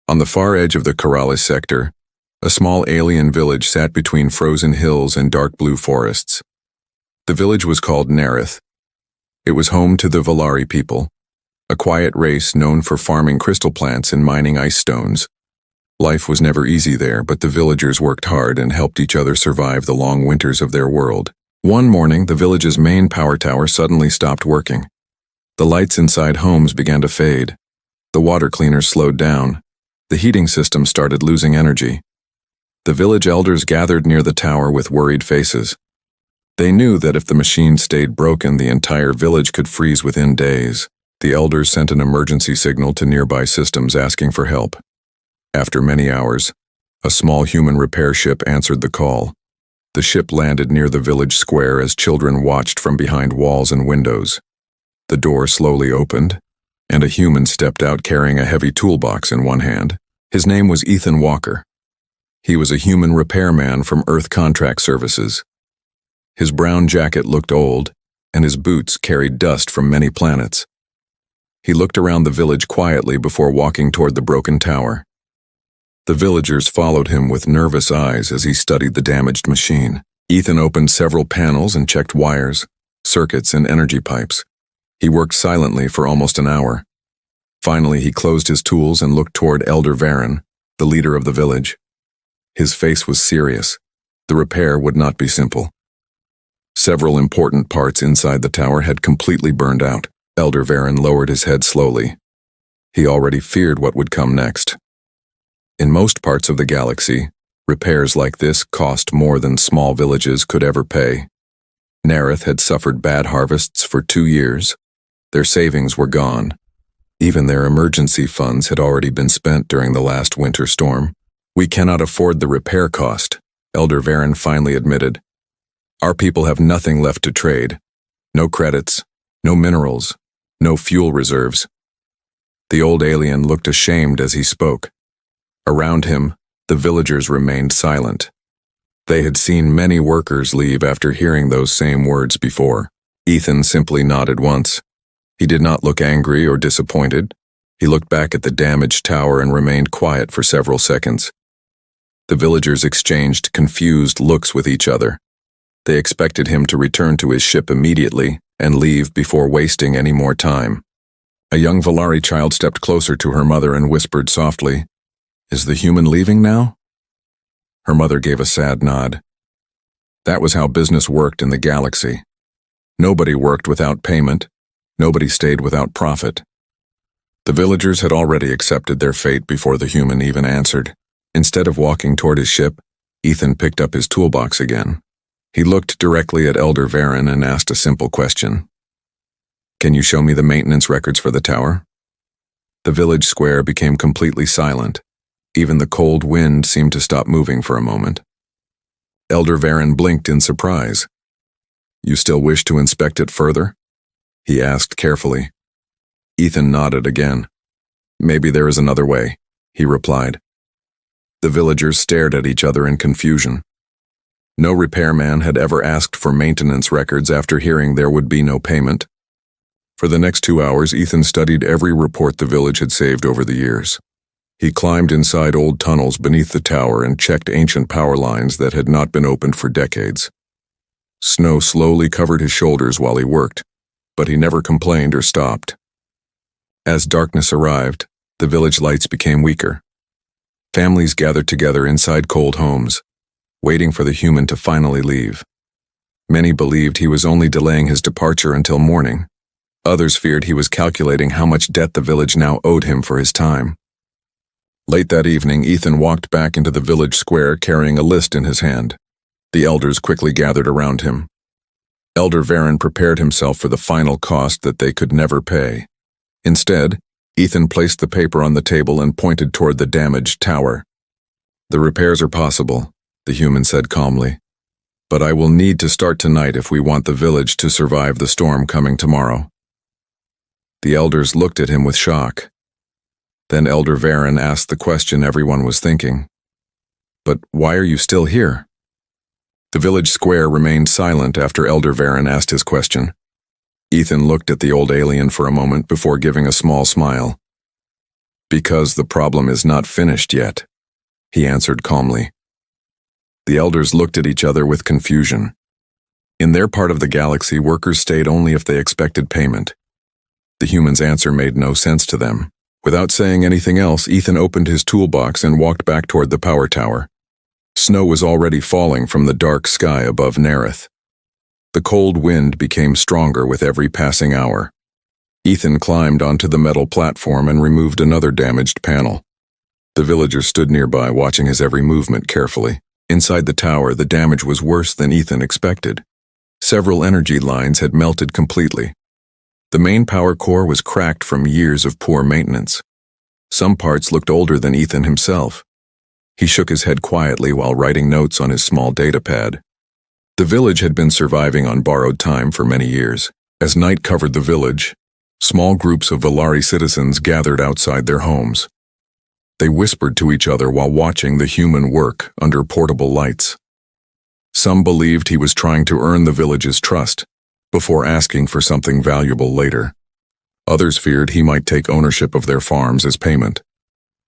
On the far edge of the Corrales sector, a small alien village sat between frozen hills and dark blue forests. The village was called Nerith. It was home to the Valari people, a quiet race known for farming crystal plants and mining ice stones. Life was never easy there, but the villagers worked hard and helped each other survive the long winters of their world. One morning, the village's main power tower suddenly stopped working. The lights inside homes began to fade. The water cleaners slowed down. The heating system started losing energy. The village elders gathered near the tower with worried faces. They knew that if the machine stayed broken, the entire village could freeze within days. The elders sent an emergency signal to nearby systems asking for help. After many hours, a small human repair ship answered the call. The ship landed near the village square as children watched from behind walls and windows. The door slowly opened, and a human stepped out carrying a heavy toolbox in one hand. His name was Ethan Walker. He was a human repairman from Earth Contract Services. His brown jacket looked old, and his boots carried dust from many planets. He looked around the village quietly before walking toward the broken tower. The villagers followed him with nervous eyes as he studied the damaged machine. Ethan opened several panels and checked wires, circuits, and energy pipes. He worked silently for almost an hour. Finally, he closed his tools and looked toward Elder Varen, the leader of the village. His face was serious. The repair would not be simple. Several important parts inside the tower had completely burned out. Elder Varen lowered his head slowly. He already feared what would come next. In most parts of the galaxy, repairs like this cost more than small villages could ever pay. Nerith had suffered bad harvests for 2 years. Their savings were gone. Even their emergency funds had already been spent during the last winter storm. "We cannot afford the repair cost," Elder Varen finally admitted. "Our people have nothing left to trade. No credits, no minerals, no fuel reserves." The old alien looked ashamed as he spoke. Around him, the villagers remained silent. They had seen many workers leave after hearing those same words before. Ethan simply nodded once. He did not look angry or disappointed. He looked back at the damaged tower and remained quiet for several seconds. The villagers exchanged confused looks with each other. They expected him to return to his ship immediately and leave before wasting any more time. A young Valari child stepped closer to her mother and whispered softly, "Is the human leaving now?" Her mother gave a sad nod. That was how business worked in the galaxy. Nobody worked without payment. Nobody stayed without profit. The villagers had already accepted their fate before the human even answered. Instead of walking toward his ship, Ethan picked up his toolbox again. He looked directly at Elder Varen and asked a simple question. "Can you show me the maintenance records for the tower?" The village square became completely silent. Even the cold wind seemed to stop moving for a moment. Elder Varen blinked in surprise. "You still wish to inspect it further?" he asked carefully. Ethan nodded again. "Maybe there is another way," he replied. The villagers stared at each other in confusion. No repairman had ever asked for maintenance records after hearing there would be no payment. For the next 2 hours, Ethan studied every report the village had saved over the years. He climbed inside old tunnels beneath the tower and checked ancient power lines that had not been opened for decades. Snow slowly covered his shoulders while he worked, but he never complained or stopped. As darkness arrived, the village lights became weaker. Families gathered together inside cold homes, waiting for the human to finally leave. Many believed he was only delaying his departure until morning. Others feared he was calculating how much debt the village now owed him for his time. Late that evening, Ethan walked back into the village square carrying a list in his hand. The elders quickly gathered around him. Elder Varen prepared himself for the final cost that they could never pay. Instead, Ethan placed the paper on the table and pointed toward the damaged tower. "The repairs are possible," the human said calmly. "But I will need to start tonight if we want the village to survive the storm coming tomorrow." The elders looked at him with shock. Then Elder Varen asked the question everyone was thinking. "But why are you still here?" The village square remained silent after Elder Varen asked his question. Ethan looked at the old alien for a moment before giving a small smile. Because the problem is not finished yet, he answered calmly. The elders looked at each other with confusion. In their part of the galaxy, workers stayed only if they expected payment. The human's answer made no sense to them. Without saying anything else, Ethan opened his toolbox and walked back toward the power tower. Snow was already falling from the dark sky above Nerith. The cold wind became stronger with every passing hour. Ethan climbed onto the metal platform and removed another damaged panel. The villager stood nearby, watching his every movement carefully. Inside the tower, the damage was worse than Ethan expected. Several energy lines had melted completely. The main power core was cracked from years of poor maintenance. Some parts looked older than Ethan himself. He shook his head quietly while writing notes on his small data pad. The village had been surviving on borrowed time for many years. As night covered the village, small groups of Valari citizens gathered outside their homes. They whispered to each other while watching the human work under portable lights. Some believed he was trying to earn the village's trust before asking for something valuable later. Others feared he might take ownership of their farms as payment.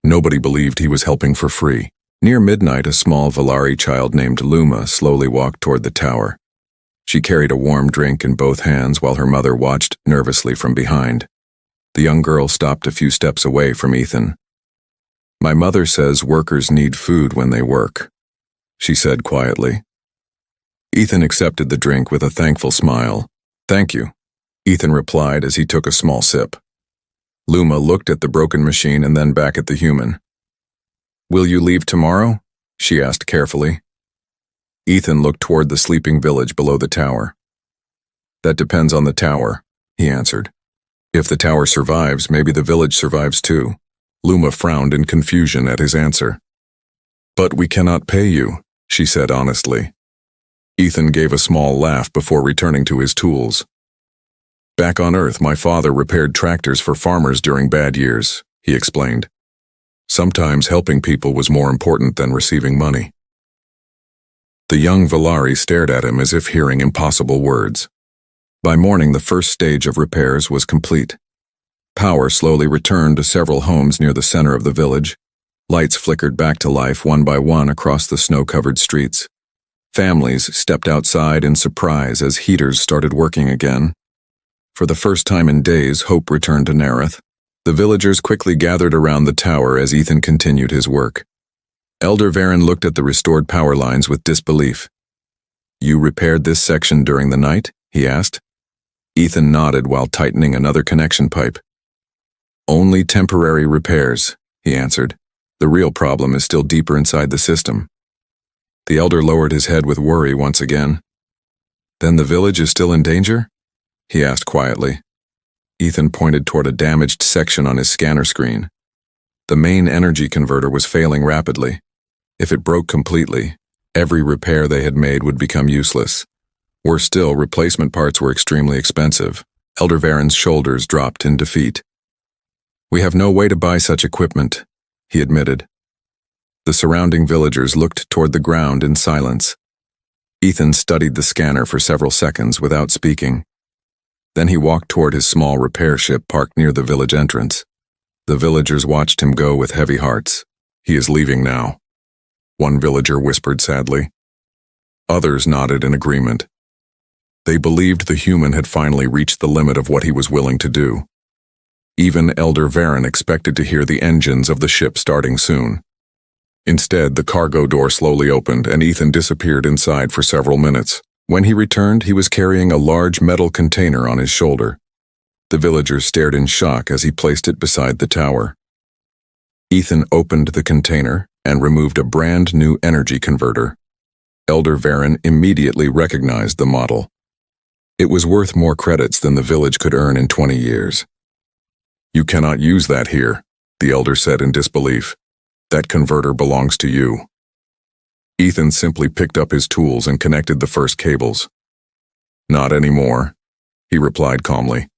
Nobody believed he was helping for free. Near midnight, a small Valari child named Luma slowly walked toward the tower. She carried a warm drink in both hands while her mother watched nervously from behind. The young girl stopped a few steps away from Ethan. "My mother says workers need food when they work," she said quietly. Ethan accepted the drink with a thankful smile. "Thank you," Ethan replied as he took a small sip. Luma looked at the broken machine and then back at the human. "Will you leave tomorrow?" she asked carefully. Ethan looked toward the sleeping village below the tower. "That depends on the tower," he answered. "If the tower survives, maybe the village survives too." Luma frowned in confusion at his answer. "But we cannot pay you," she said honestly. Ethan gave a small laugh before returning to his tools. "Back on Earth, my father repaired tractors for farmers during bad years," he explained. "Sometimes helping people was more important than receiving money." The young Valari stared at him as if hearing impossible words. By morning, the first stage of repairs was complete. Power slowly returned to several homes near the center of the village. Lights flickered back to life one by one across the snow-covered streets. Families stepped outside in surprise as heaters started working again. For the first time in days, hope returned to Nerith. The villagers quickly gathered around the tower as Ethan continued his work. Elder Varen looked at the restored power lines with disbelief. "You repaired this section during the night?" he asked. Ethan nodded while tightening another connection pipe. "Only temporary repairs," he answered. "The real problem is still deeper inside the system." The elder lowered his head with worry once again. "Then the village is still in danger?" he asked quietly. Ethan pointed toward a damaged section on his scanner screen. The main energy converter was failing rapidly. If it broke completely, every repair they had made would become useless. Worse still, replacement parts were extremely expensive. Elder Varen's shoulders dropped in defeat. "We have no way to buy such equipment," he admitted. The surrounding villagers looked toward the ground in silence. Ethan studied the scanner for several seconds without speaking. Then he walked toward his small repair ship parked near the village entrance. The villagers watched him go with heavy hearts. "He is leaving now," one villager whispered sadly. Others nodded in agreement. They believed the human had finally reached the limit of what he was willing to do. Even Elder Varen expected to hear the engines of the ship starting soon. Instead, the cargo door slowly opened and Ethan disappeared inside for several minutes. When he returned, he was carrying a large metal container on his shoulder. The villagers stared in shock as he placed it beside the tower. Ethan opened the container and removed a brand new energy converter. Elder Varen immediately recognized the model. It was worth more credits than the village could earn in 20 years. "You cannot use that here," the elder said in disbelief. "That converter belongs to you." Ethan simply picked up his tools and connected the first cables. "Not anymore," he replied calmly.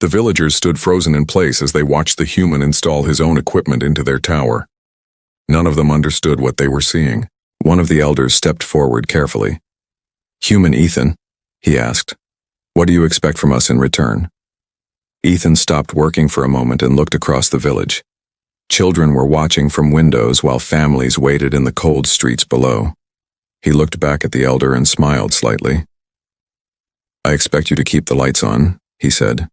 The villagers stood frozen in place as they watched the human install his own equipment into their tower. None of them understood what they were seeing. One of the elders stepped forward carefully. "Human Ethan," he asked, "what do you expect from us in return?" Ethan stopped working for a moment and looked across the village. Children were watching from windows while families waited in the cold streets below. He looked back at the elder and smiled slightly. "I expect you to keep the lights on," he said.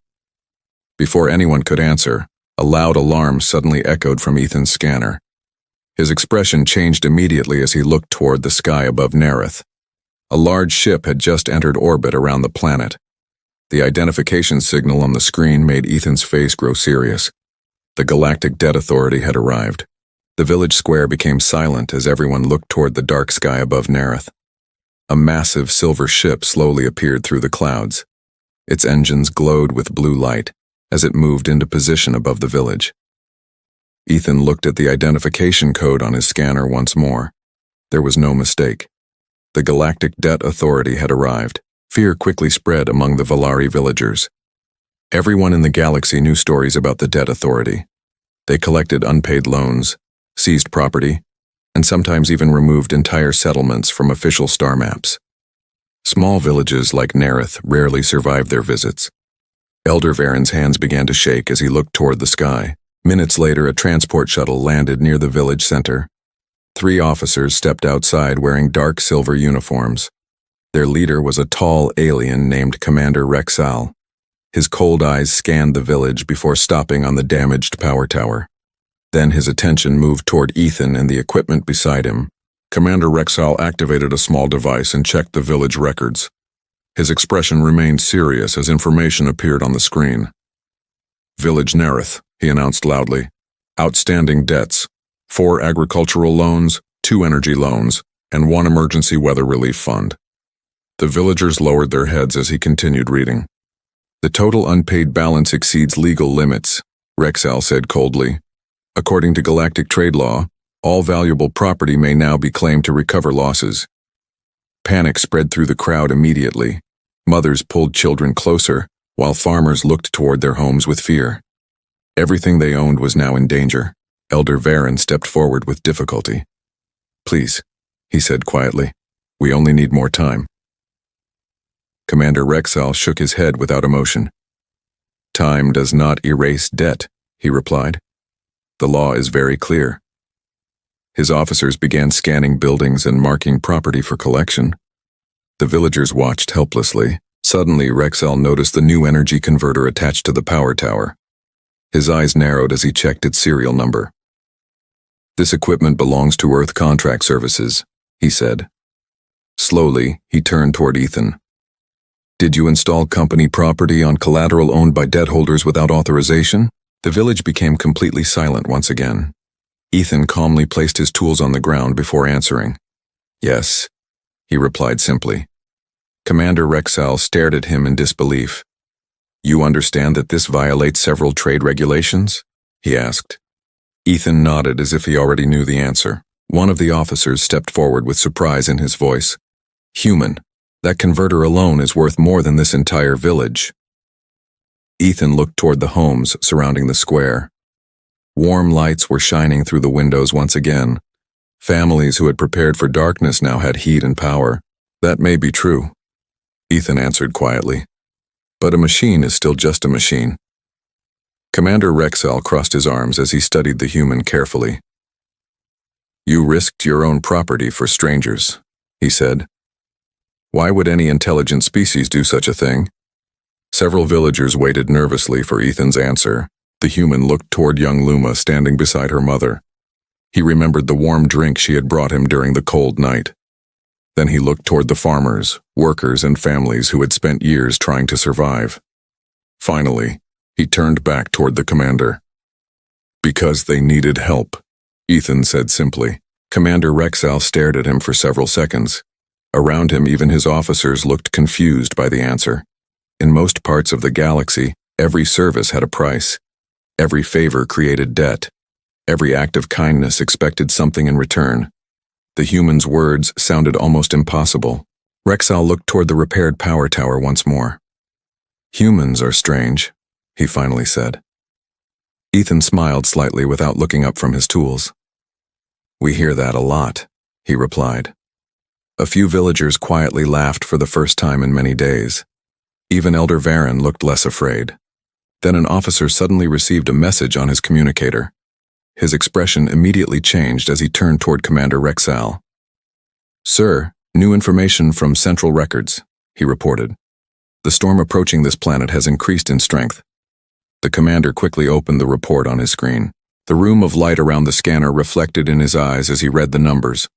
Before anyone could answer, a loud alarm suddenly echoed from Ethan's scanner. His expression changed immediately as he looked toward the sky above Nerith. A large ship had just entered orbit around the planet. The identification signal on the screen made Ethan's face grow serious. The Galactic Debt Authority had arrived. The village square became silent as everyone looked toward the dark sky above Nerith. A massive silver ship slowly appeared through the clouds. Its engines glowed with blue light as it moved into position above the village. Ethan looked at the identification code on his scanner once more. There was no mistake. The Galactic Debt Authority had arrived. Fear quickly spread among the Valari villagers. Everyone in the galaxy knew stories about the Debt Authority. They collected unpaid loans, seized property, and sometimes even removed entire settlements from official star maps. Small villages like Nerith rarely survived their visits. Elder Varen's hands began to shake as he looked toward the sky. Minutes later, a transport shuttle landed near the village center. 3 officers stepped outside wearing dark silver uniforms. Their leader was a tall alien named Commander Rexal. His cold eyes scanned the village before stopping on the damaged power tower. Then his attention moved toward Ethan and the equipment beside him. Commander Rexal activated a small device and checked the village records. His expression remained serious as information appeared on the screen. "Village Nerith," he announced loudly. "Outstanding debts. 4 agricultural loans, 2 energy loans, and 1 emergency weather relief fund." The villagers lowered their heads as he continued reading. "The total unpaid balance exceeds legal limits," Rexal said coldly. "According to galactic trade law, all valuable property may now be claimed to recover losses." Panic spread through the crowd immediately. Mothers pulled children closer, while farmers looked toward their homes with fear. Everything they owned was now in danger. Elder Varen stepped forward with difficulty. "Please," he said quietly. "We only need more time." Commander Rexal shook his head without emotion. "Time does not erase debt," he replied. "The law is very clear." His officers began scanning buildings and marking property for collection. The villagers watched helplessly. Suddenly, Rexal noticed the new energy converter attached to the power tower. His eyes narrowed as he checked its serial number. "This equipment belongs to Earth Contract Services," he said. Slowly, he turned toward Ethan. "Did you install company property on collateral owned by debt holders without authorization?" The village became completely silent once again. Ethan calmly placed his tools on the ground before answering. "Yes," he replied simply. Commander Rexal stared at him in disbelief. "You understand that this violates several trade regulations?" he asked. Ethan nodded as if he already knew the answer. One of the officers stepped forward with surprise in his voice. "Human, that converter alone is worth more than this entire village." Ethan looked toward the homes surrounding the square. Warm lights were shining through the windows once again. Families who had prepared for darkness now had heat and power. "That may be true," Ethan answered quietly. "But a machine is still just a machine." Commander Rexal crossed his arms as he studied the human carefully. "You risked your own property for strangers," he said. "Why would any intelligent species do such a thing?" Several villagers waited nervously for Ethan's answer. The human looked toward young Luma standing beside her mother. He remembered the warm drink she had brought him during the cold night. Then he looked toward the farmers, workers, and families who had spent years trying to survive. Finally, he turned back toward the commander. "Because they needed help," Ethan said simply. Commander Rexal stared at him for several seconds. Around him, even his officers looked confused by the answer. In most parts of the galaxy, every service had a price. Every favor created debt. Every act of kindness expected something in return. The human's words sounded almost impossible. Rexal looked toward the repaired power tower once more. "Humans are strange," he finally said. Ethan smiled slightly without looking up from his tools. "We hear that a lot," he replied. A few villagers quietly laughed for the first time in many days. Even Elder Varen looked less afraid. Then an officer suddenly received a message on his communicator. His expression immediately changed as he turned toward Commander Rexall. "Sir, new information from Central Records," he reported. "The storm approaching this planet has increased in strength." The commander quickly opened the report on his screen. The room of light around the scanner reflected in his eyes as he read the numbers.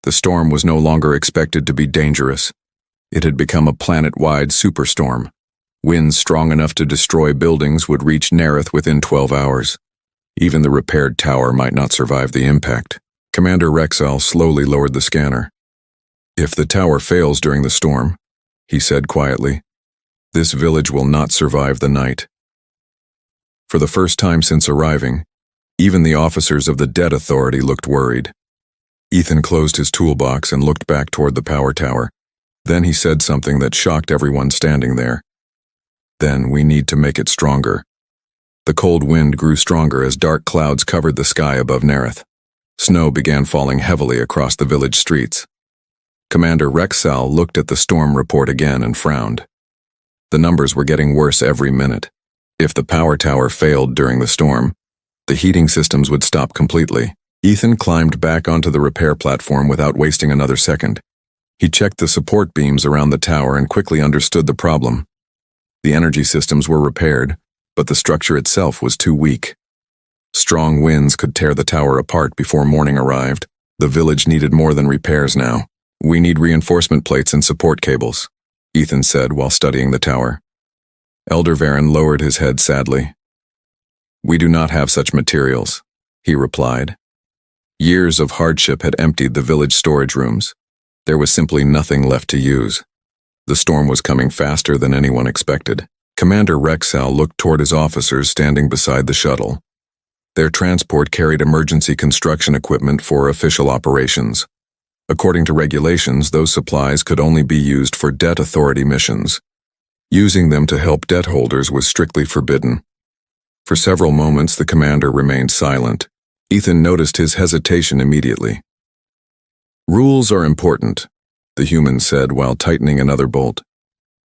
The storm was no longer expected to be dangerous. It had become a planet-wide superstorm. Winds strong enough to destroy buildings would reach Nerith within 12 hours. Even the repaired tower might not survive the impact. Commander Rexall slowly lowered the scanner. "If the tower fails during the storm," he said quietly, "this village will not survive the night." For the first time since arriving, even the officers of the Debt Authority looked worried. Ethan closed his toolbox and looked back toward the power tower. Then he said something that shocked everyone standing there. "Then we need to make it stronger." The cold wind grew stronger as dark clouds covered the sky above Nerith. Snow began falling heavily across the village streets. Commander Rexall looked at the storm report again and frowned. The numbers were getting worse every minute. If the power tower failed during the storm, the heating systems would stop completely. Ethan climbed back onto the repair platform without wasting another second. He checked the support beams around the tower and quickly understood the problem. The energy systems were repaired, but the structure itself was too weak. Strong winds could tear the tower apart before morning arrived. The village needed more than repairs now. "We need reinforcement plates and support cables," Ethan said while studying the tower. Elder Varen lowered his head sadly. "We do not have such materials," he replied. Years of hardship had emptied the village storage rooms. There was simply nothing left to use. The storm was coming faster than anyone expected. Commander Rexall looked toward his officers standing beside the shuttle. Their transport carried emergency construction equipment for official operations. According to regulations, those supplies could only be used for Debt Authority missions. Using them to help debt holders was strictly forbidden. For several moments, the commander remained silent. Ethan noticed his hesitation immediately. "Rules are important," the human said while tightening another bolt.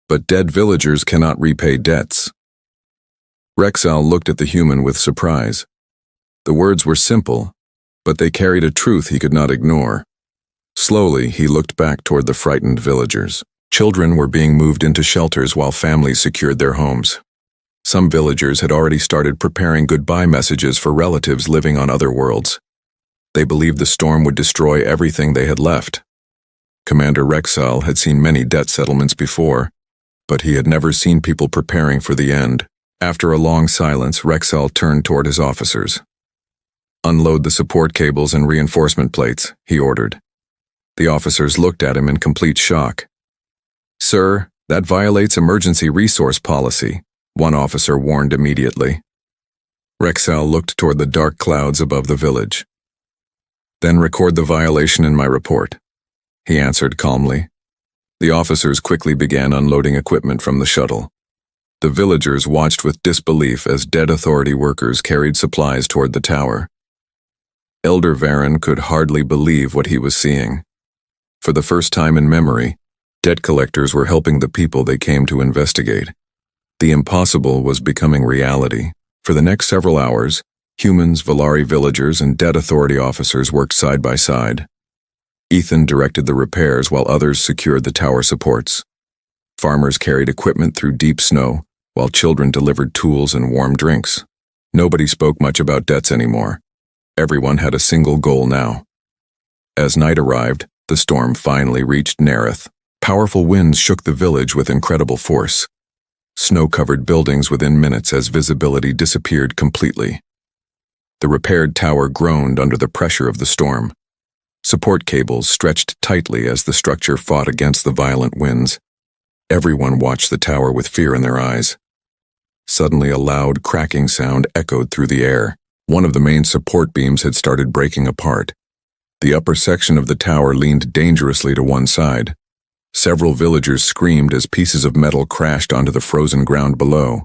"But dead villagers cannot repay debts." Rexall looked at the human with surprise. The words were simple, but they carried a truth he could not ignore. Slowly, he looked back toward the frightened villagers. Children were being moved into shelters while families secured their homes. Some villagers had already started preparing goodbye messages for relatives living on other worlds. They believed the storm would destroy everything they had left. Commander Rexall had seen many debt settlements before, but he had never seen people preparing for the end. After a long silence, Rexall turned toward his officers. "Unload the support cables and reinforcement plates," he ordered. The officers looked at him in complete shock. "Sir, that violates emergency resource policy," one officer warned immediately. Rexall looked toward the dark clouds above the village. "Then record the violation in my report," he answered calmly. The officers quickly began unloading equipment from the shuttle. The villagers watched with disbelief as Debt Authority workers carried supplies toward the tower. Elder Varen could hardly believe what he was seeing. For the first time in memory, debt collectors were helping the people they came to investigate. The impossible was becoming reality. For the next several hours, humans, Valari villagers, and Debt Authority officers worked side by side. Ethan directed the repairs while others secured the tower supports. Farmers carried equipment through deep snow, while children delivered tools and warm drinks. Nobody spoke much about debts anymore. Everyone had a single goal now. As night arrived, the storm finally reached Nerith. Powerful winds shook the village with incredible force. Snow covered buildings within minutes as visibility disappeared completely. The repaired tower groaned under the pressure of the storm. Support cables stretched tightly as the structure fought against the violent winds. Everyone watched the tower with fear in their eyes. Suddenly, a loud, cracking sound echoed through the air. One of the main support beams had started breaking apart. The upper section of the tower leaned dangerously to one side. Several villagers screamed as pieces of metal crashed onto the frozen ground below.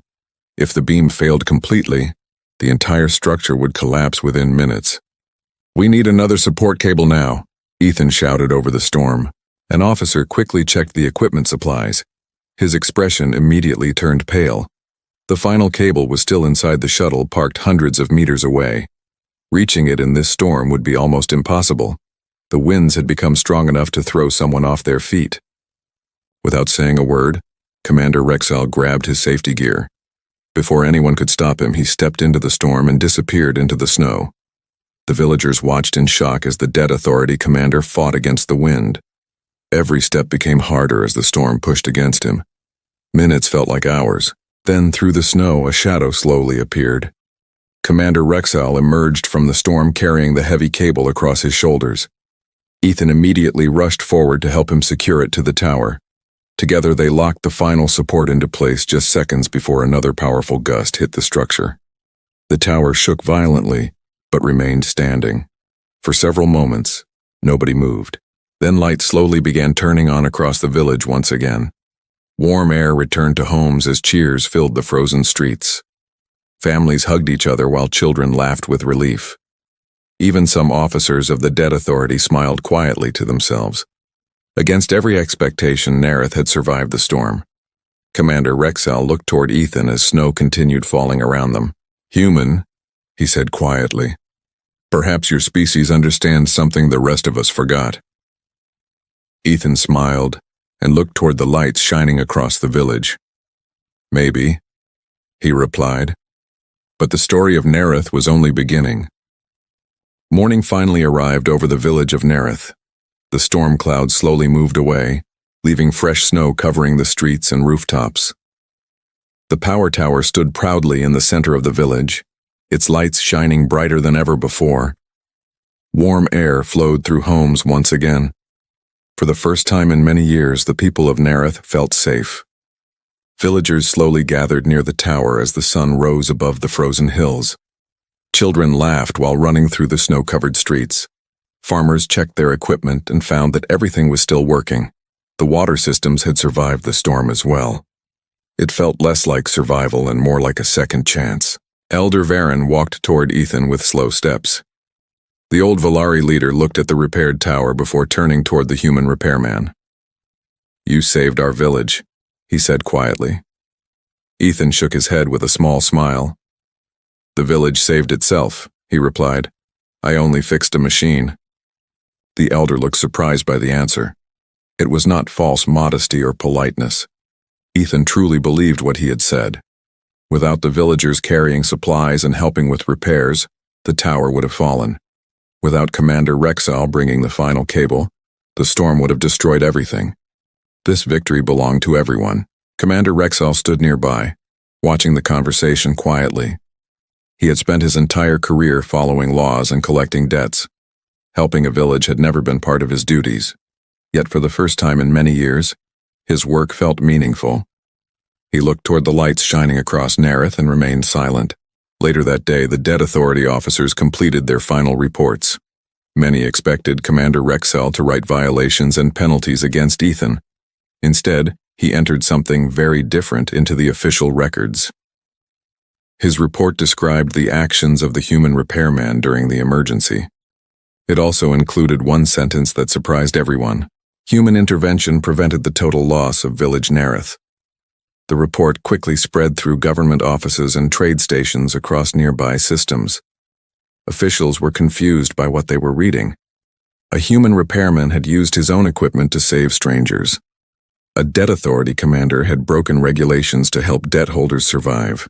If the beam failed completely, the entire structure would collapse within minutes. "We need another support cable now," Ethan shouted over the storm. An officer quickly checked the equipment supplies. His expression immediately turned pale. The final cable was still inside the shuttle, parked hundreds of meters away. Reaching it in this storm would be almost impossible. The winds had become strong enough to throw someone off their feet. Without saying a word, Commander Rexall grabbed his safety gear. Before anyone could stop him, he stepped into the storm and disappeared into the snow. The villagers watched in shock as the Debt Authority commander fought against the wind. Every step became harder as the storm pushed against him. Minutes felt like hours. Then, through the snow, a shadow slowly appeared. Commander Rexall emerged from the storm carrying the heavy cable across his shoulders. Ethan immediately rushed forward to help him secure it to the tower. Together they locked the final support into place just seconds before another powerful gust hit the structure. The tower shook violently, but remained standing. For several moments, nobody moved. Then lights slowly began turning on across the village once again. Warm air returned to homes as cheers filled the frozen streets. Families hugged each other while children laughed with relief. Even some officers of the Debt Authority smiled quietly to themselves. Against every expectation, Nerith had survived the storm. Commander Rexall looked toward Ethan as snow continued falling around them. "Human," he said quietly. "Perhaps your species understands something the rest of us forgot." Ethan smiled and looked toward the lights shining across the village. "Maybe," he replied. But the story of Nerith was only beginning. Morning finally arrived over the village of Nerith. The storm clouds slowly moved away, leaving fresh snow covering the streets and rooftops. The power tower stood proudly in the center of the village, its lights shining brighter than ever before. Warm air flowed through homes once again. For the first time in many years, the people of Nerith felt safe. Villagers slowly gathered near the tower as the sun rose above the frozen hills. Children laughed while running through the snow-covered streets. Farmers checked their equipment and found that everything was still working. The water systems had survived the storm as well. It felt less like survival and more like a second chance. Elder Varen walked toward Ethan with slow steps. The old Volari leader looked at the repaired tower before turning toward the human repairman. "You saved our village," he said quietly. Ethan shook his head with a small smile. "The village saved itself," he replied. "I only fixed a machine." The elder looked surprised by the answer. It was not false modesty or politeness. Ethan truly believed what he had said. Without the villagers carrying supplies and helping with repairs, the tower would have fallen. Without Commander Rexall bringing the final cable, the storm would have destroyed everything. This victory belonged to everyone. Commander Rexall stood nearby, watching the conversation quietly. He had spent his entire career following laws and collecting debts. Helping a village had never been part of his duties. Yet for the first time in many years, his work felt meaningful. He looked toward the lights shining across Nerith and remained silent. Later that day, the Debt Authority officers completed their final reports. Many expected Commander Rexall to write violations and penalties against Ethan. Instead, he entered something very different into the official records. His report described the actions of the human repairman during the emergency. It also included one sentence that surprised everyone. Human intervention prevented the total loss of village Nerith. The report quickly spread through government offices and trade stations across nearby systems. Officials were confused by what they were reading. A human repairman had used his own equipment to save strangers. A Debt Authority commander had broken regulations to help debt holders survive.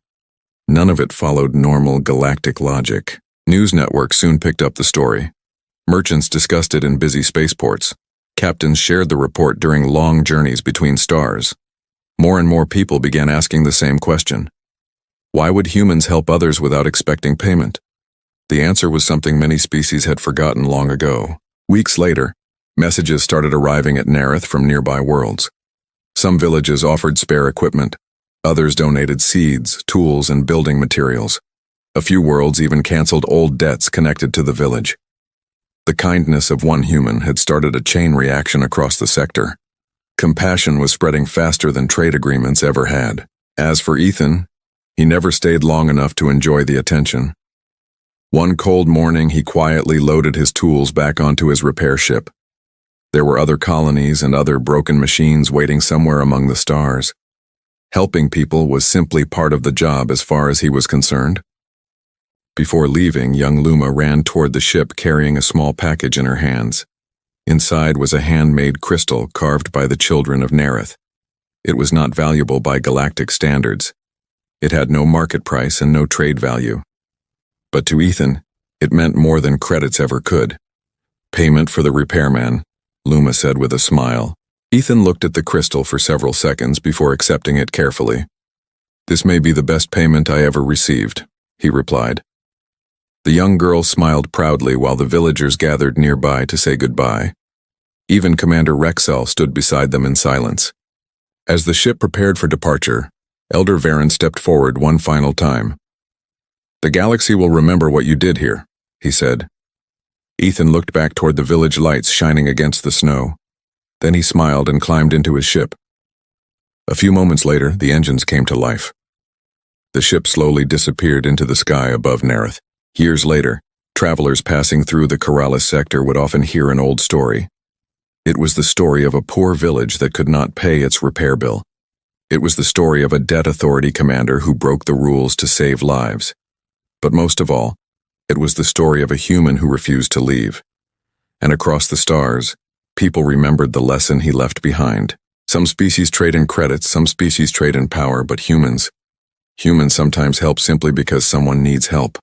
None of it followed normal galactic logic. News networks soon picked up the story. Merchants discussed it in busy spaceports. Captains shared the report during long journeys between stars. More and more people began asking the same question. Why would humans help others without expecting payment? The answer was something many species had forgotten long ago. Weeks later, messages started arriving at Nerith from nearby worlds. Some villages offered spare equipment. Others donated seeds, tools, and building materials. A few worlds even canceled old debts connected to the village. The kindness of one human had started a chain reaction across the sector. Compassion was spreading faster than trade agreements ever had. As for Ethan, he never stayed long enough to enjoy the attention. One cold morning, he quietly loaded his tools back onto his repair ship. There were other colonies and other broken machines waiting somewhere among the stars. Helping people was simply part of the job as far as he was concerned. Before leaving, young Luma ran toward the ship carrying a small package in her hands. Inside was a handmade crystal carved by the children of Nerith. It was not valuable by galactic standards. It had no market price and no trade value. But to Ethan, it meant more than credits ever could. Payment for the repairman, Luma said with a smile. Ethan looked at the crystal for several seconds before accepting it carefully. This may be the best payment I ever received, he replied. The young girl smiled proudly while the villagers gathered nearby to say goodbye. Even Commander Rexel stood beside them in silence. As the ship prepared for departure, Elder Varen stepped forward one final time. "The galaxy will remember what you did here," he said. Ethan looked back toward the village lights shining against the snow. Then he smiled and climbed into his ship. A few moments later, the engines came to life. The ship slowly disappeared into the sky above Nerith. Years later, travelers passing through the Coralis sector would often hear an old story. It was the story of a poor village that could not pay its repair bill. It was the story of a debt authority commander who broke the rules to save lives. But most of all, it was the story of a human who refused to leave. And across the stars, people remembered the lesson he left behind. Some species trade in credits, some species trade in power, but humans sometimes help simply because someone needs help.